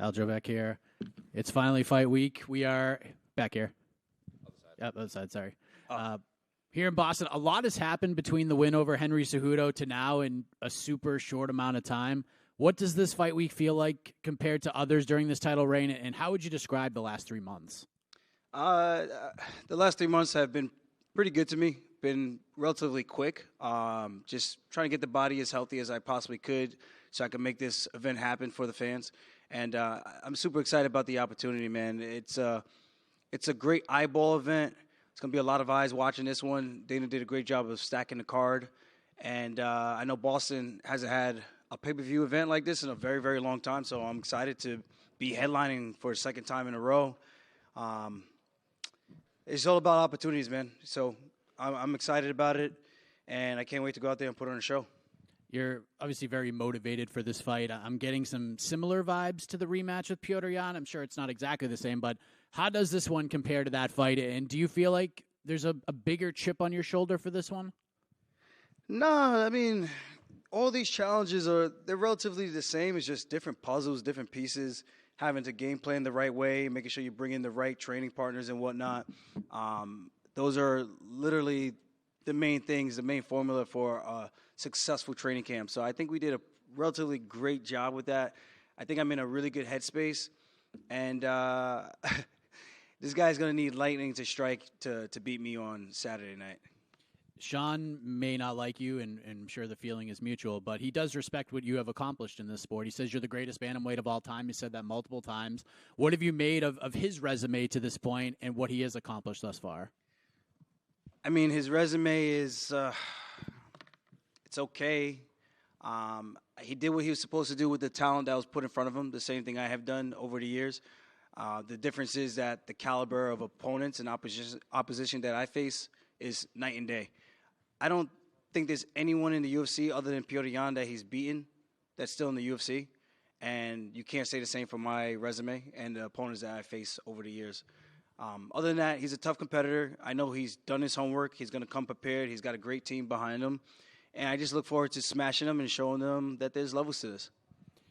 Aljo back here. It's finally fight week. We are back here. Yep, other side, sorry. Here in Boston, a lot has happened between the win over Henry Cejudo to now in a super short amount of time. What does this fight week feel like compared to others during this title reign, and how would you describe the last 3 months? The last 3 months have been pretty good to me. Been relatively quick. Just trying to get the body as healthy as I possibly could so I can make this event happen for the fans. And I'm super excited about the opportunity, man. It's a great eyeball event. It's going to be a lot of eyes watching this one. Dana did a great job of stacking the card. And I know Boston hasn't had a pay-per-view event like this in a very, very long time, so I'm excited to be headlining for a second time in a row. It's all about opportunities, man. So I'm excited about it, and I can't wait to go out there and put on a show. You're obviously very motivated for this fight. I'm getting some similar vibes to the rematch with Piotr Jan. I'm sure it's not exactly the same, but how does this one compare to that fight? And do you feel like there's a bigger chip on your shoulder for this one? No, I mean, all these challenges they're relatively the same. It's just different puzzles, different pieces, having to game plan the right way, making sure you bring in the right training partners and whatnot. Those are literally the main things, the main formula for a successful training camp. So I think we did a relatively great job with that. I think I'm in a really good headspace. And this guy's going to need lightning to strike to beat me on Saturday night. Sean may not like you, and I'm sure the feeling is mutual, but he does respect what you have accomplished in this sport. He says you're the greatest bantamweight of all time. He said that multiple times. What have you made of his resume to this point and what he has accomplished thus far? I mean, his resume is it's okay. He did what he was supposed to do with the talent that was put in front of him, the same thing I have done over the years. The difference is that the caliber of opponents and opposition that I face is night and day. I don't think there's anyone in the UFC other than Piotr Jan that he's beaten that's still in the UFC. And you can't say the same for my resume and the opponents that I face over the years. Other than that, he's a tough competitor. I know he's done his homework. He's going to come prepared. He's got a great team behind him. And I just look forward to smashing them and showing them that there's levels to this.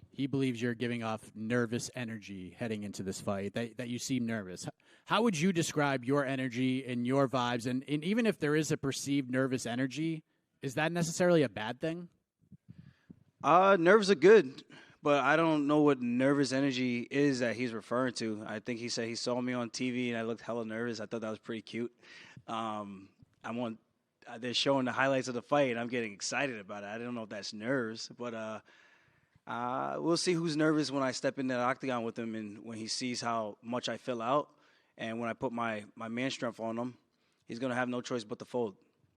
He believes you're giving off nervous energy heading into this fight, that you seem nervous. How would you describe your energy and your vibes? And even if there is a perceived nervous energy, is that necessarily a bad thing? Nerves are good, but I don't know what nervous energy is that he's referring to. I think he said he saw me on TV and I looked hella nervous. I thought that was pretty cute. They're showing the highlights of the fight, and I'm getting excited about it. I don't know if that's nerves, but we'll see who's nervous when I step in that octagon with him and when he sees how much I fill out. And when I put my man strength on him, he's going to have no choice but to fold.